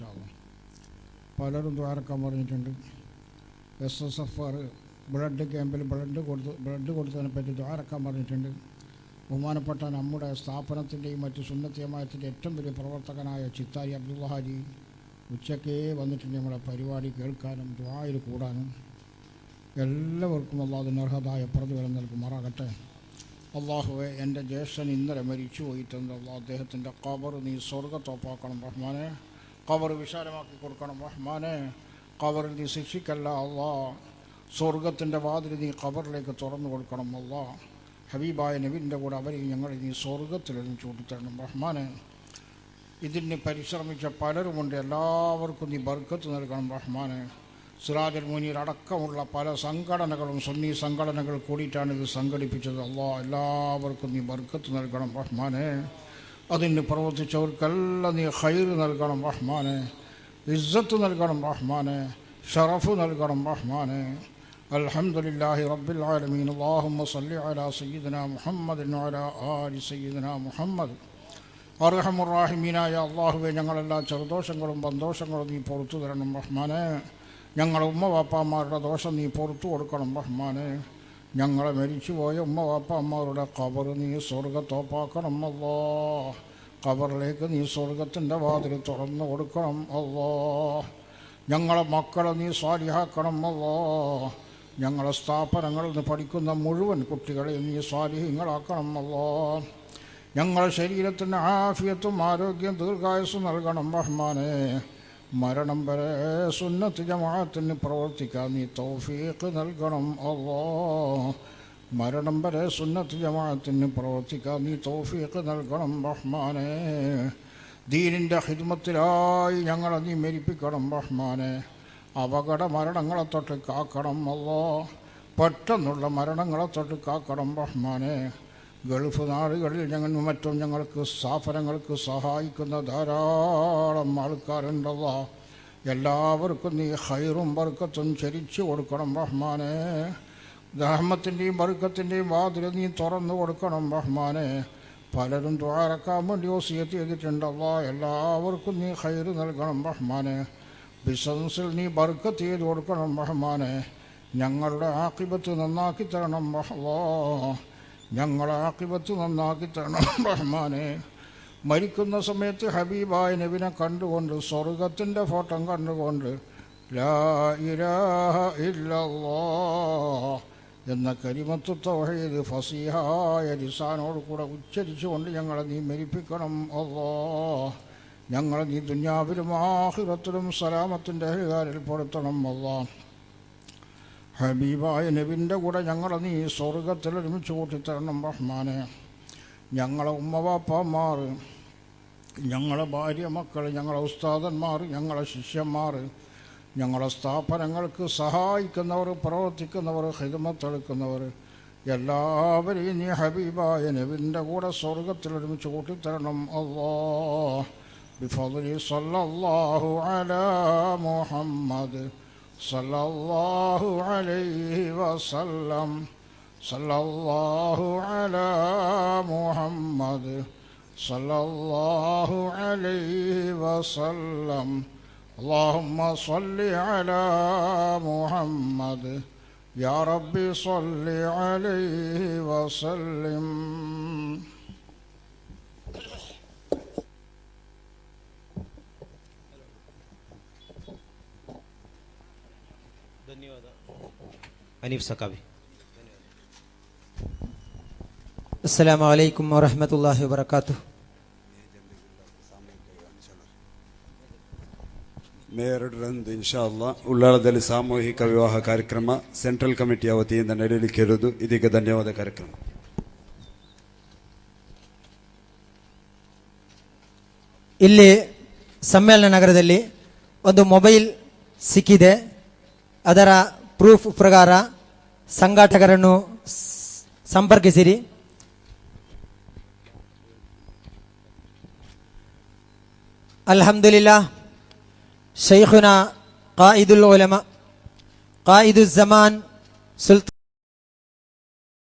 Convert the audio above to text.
ഇൻഷാ അല്ലാഹ്. പലരും ദ്വാരക്കാൻ പറഞ്ഞിട്ടുണ്ട്. SSFR ബ്ലഡ് ക്യാമ്പിൽ ബ്ലഡ് കൊടുത്തതിനെ പറ്റി ദ്വാരക്കാൻ പറഞ്ഞിട്ടുണ്ട്. ബഹുമാനപ്പെട്ട നമ്മുടെ സ്ഥാപനത്തിൻ്റെയും മറ്റ് സുന്നത്തിയമായത്തിൻ്റെ ഏറ്റവും വലിയ പ്രവർത്തകനായ ചിത്താരി അബ്ദുള്ള ഹാജി ഉച്ചക്കേ വന്നിട്ടുണ്ട് നമ്മുടെ പരിപാടി കേൾക്കാനും ദ്വായിൽ കൂടാനും. എല്ലാവർക്കും അള്ളാഹു അതിന് അർഹതായ പ്രതിഫലം നൽകുമാറാകട്ടെ. അള്ളാഹുവെ, എൻ്റെ ജ്യേഷ്ഠൻ ഇന്നലെ മരിച്ചു പോയിട്ടുണ്ട്. അള്ളാഹു അദ്ദേഹത്തിൻ്റെ ഖബർ നീ സ്വർഗ്ഗത്തോപ്പാക്കണം റഹ്മാനെ. ഖബർ വിശാലമാക്കി കൊടുക്കണം റഹ്മാനെ. ഖബറിൽ നീ ശിക്ഷിക്കല്ല അള്ളാഹ്. സ്വർഗത്തിൻ്റെ വാതിൽ നീ ഖബറിലേക്ക് തുറന്നു കൊടുക്കണം അള്ളാഹ്. ഹബീബായ നബിൻ്റെ കൂടെ അവരെയും ഞങ്ങളെ നീ സ്വർഗത്തിൽ ചൂട്ടിത്തരണം റഹ്മാനെ. ഇതിന് പരിശ്രമിച്ച പലരുമുണ്ട്, എല്ലാവർക്കും നീ ബർക്കത്ത് നൽകണം റഹ്മാനെ. സിറാജുൽ മുനീർ അടക്കമുള്ള പല സംഘടനകളും സുന്നി സംഘടനകൾ കൂടിയിട്ടാണ് ഇത് സംഘടിപ്പിച്ചത്. അള്ളാഹ് എല്ലാവർക്കും നീ ബർക്കത്ത് നൽകണം റഹ്മാനെ. അതിന് പ്രവർത്തിച്ചവർക്കെല്ലാം നീ ഖൈർ നൽകണം റഹ്മാനെ. ഇസ്സത്ത് നൽകണം റഹ്മാനെ. ഷറഫ് നൽകണം റഹ്മാനെ. അൽഹംദുലില്ലാഹി റബ്ബിൽ ആലമീൻ. അല്ലാഹുമ്മ സല്ലി അലാ സയ്യിദിനാ മുഹമ്മദിൻ വഅലാ ആലി സയ്യിദിനാ മുഹമ്മദ്. അർഹമുർ റഹീമീനായ അല്ലാഹുവേ, ഞങ്ങളെല്ലാ ചെറുദോഷങ്ങളും സന്തോഷങ്ങളും നീ പുറത്തു തരണം റഹ്മാനെ. ഞങ്ങളെ ഉമ്മ വാപ്പാമാരുടെ ദോഷം നീ പുറത്തു കൊടുക്കണം റഹ്മാനെ. ഞങ്ങളെ മരിച്ചുപോയ ഉമ്മ വാപ്പാമാരുടെ ഖബർ നീ സ്വർഗ്ഗത്തോപ്പാക്കണം അല്ലാഹ്. ഖബറിലേക്ക് നീ സ്വർഗത്തിൻ്റെ വാതിൽ തുറന്നു കൊടുക്കണം അല്ലാഹ്. ഞങ്ങളെ മക്കളെ നീ സ്വാലിഹാക്കണം അല്ലാഹ്. ഞങ്ങളെ സ്ഥാപനങ്ങളിൽ നിന്ന് പഠിക്കുന്ന മുഴുവൻ കുട്ടികളെയും നീ സ്വാലിഹീങ്ങളാക്കണം അല്ലാഹ്. ഞങ്ങളുടെ ശരീരത്തിന് ആഫിയത്തും ആരോഗ്യം ദീർഘായുസ്സും നൽകണം റഹ്മാനെ. മരണം വരെ സുന്നത്ത് ജമാഅത്തിന് പ്രവർത്തിക്കാൻ നീ തൗഫീഖ് നൽകണം അല്ലാഹ്. മരണം വരെ സുന്നത്ത് ജമാഅത്തിന് പ്രവർത്തിക്കാൻ നീ തൗഫീഖ് നൽകണം റഹ്മാനെ. ദീനിൻ്റെ ഖിദ്മത്തിലായി ഞങ്ങളെ നീ മരിപ്പിക്കണം റഹ്മാനെ. അപകട മരണങ്ങളെ തൊട്ട് കാക്കണം അല്ലാഹ്. പെട്ടെന്നുള്ള മരണങ്ങളെ തൊട്ട് കാക്കണം റഹ്മാനെ. ഗൾഫ് നാടുകളിൽ മറ്റും ഞങ്ങൾക്ക് സ്ഥാപനങ്ങൾക്ക് സഹായിക്കുന്ന ധാരാളം ആൾക്കാരുണ്ടല്ലോ. എല്ലാവർക്കും നീ ഖൈറും ബർക്കത്തും ചരിച്ചു കൊടുക്കണം റഹ്മാനെ. റഹ്മത്തിൻ്റെയും ബർക്കത്തിൻ്റെയും വാതിൽ നീ തുറന്നു കൊടുക്കണം റഹ്മാനെ. പലരും ദ്വാരക്കാൻ വേണ്ടി വസിയത്ത് ചെയ്തിട്ടുണ്ടല്ലോ. എല്ലാവർക്കും നീ ഖൈർ നൽകണം റഹ്മാനെ. ബിസിനസ്സിൽ നീ ബർക്കത്ത് ചെയ്ത് കൊടുക്കണം റഹ്മാനെ. ഞങ്ങളുടെ ആഖിബത്ത് നന്നാക്കി തരണം അല്ലാഹ്. ഞങ്ങളെ ആഖിബത്ത് നന്നാക്കി തരണം റഹ്മാനെ. മരിക്കുന്ന സമയത്ത് ഹബീബായ നബിനെ കണ്ടുകൊണ്ട് സ്വർഗത്തിൻ്റെ ഫോട്ടോ കണ്ടുകൊണ്ട് ലാ ഇലാഹ ഇല്ലല്ലാഹ് എന്ന കലിമത്ത് തൗഹീദ് ഫസീഹായ ലിസാനോട് കൂടെ ഉച്ചരിച്ചുകൊണ്ട് ഞങ്ങളെ നീ മരിപ്പിക്കണം അല്ലാഹ്. ഞങ്ങളെ നീ ദുനിയാവിലും ആഖിറത്തിലും സലാമത്തിൻ്റെ അധികാരിൽ പെടുത്തണം അല്ലാഹ്. ഹബീബായ നബിൻ്റെ കൂടെ ഞങ്ങളെ നീ സ്വർഗത്തിൽ ഒരുമിച്ച് കൂട്ടിത്തരണം റഹ്മാനെ. ഞങ്ങളെ ഉമ്മവാപ്പമാർ, ഞങ്ങളെ ഭാര്യ മക്കൾ, ഞങ്ങളെ ഉസ്താദന്മാർ, ഞങ്ങളെ ശിഷ്യന്മാർ, ഞങ്ങളെ സ്ഥാപനങ്ങൾക്ക് സഹായിക്കുന്നവർ, പ്രവർത്തിക്കുന്നവർ, ഖിദ്മത്തെടുക്കുന്നവർ എല്ലാവരെയും നീ ഹബീബായ നബിൻ്റെ കൂടെ സ്വർഗത്തിൽ ഒരുമിച്ച് കൂട്ടിത്തരണം അല്ലാഹ്. ബിഫദ്ലി സല്ലല്ലാഹു അലാ മുഹമ്മദ് സല്ലല്ലാഹു അലൈഹി വസല്ലം. സല്ലല്ലാഹു അലാ മുഹമ്മദ് സല്ലല്ലാഹു അലൈഹി വസല്ലം. اللهم صل على محمد يا رب صل عليه وسلم. ಧನ್ಯವಾದ. ಅನೀಫ್ ಸಕಾವಿ. ಅಸ್ಸಲಾಮು ಅಲೈಕುಂ ವರಹಮತುಲ್ಲಾಹಿ ವಬರಕಾತುಹು. ಮೇ 2ರಂದು ಇನ್ಶಾ ಅಲ್ಲಾ ಉಳ್ಳಾಳದಲ್ಲಿ ಸಾಮೂಹಿಕ ವಿವಾಹ ಕಾರ್ಯಕ್ರಮ ಸೆಂಟ್ರಲ್ ಕಮಿಟಿಯ ವತಿಯಿಂದ ನಡೆಯಲಿಕ್ಕೆ ಇರುವುದು. ಇದೀಗ ಧನ್ಯವಾದ ಕಾರ್ಯಕ್ರಮ. ಇಲ್ಲಿ ಸಮ್ಮೇಳನ ನಗರದಲ್ಲಿ ಒಂದು ಮೊಬೈಲ್ ಸಿಕ್ಕಿದೆ. ಅದರ ಪ್ರೂಫ್ ಪ್ರಕಾರ ಸಂಘಟಕರನ್ನು ಸಂಪರ್ಕಿಸಿರಿ. ಅಲ್ಹಮ್ದುಲಿಲ್ಲಾಹ್. ಶೈಖುನಾ ಕಾಯಿದುಲ್ ಉಲಮಾ ಕಾಯಿದುಜ್ ಜಮಾನ್ ಸುಲ್ತಾನ್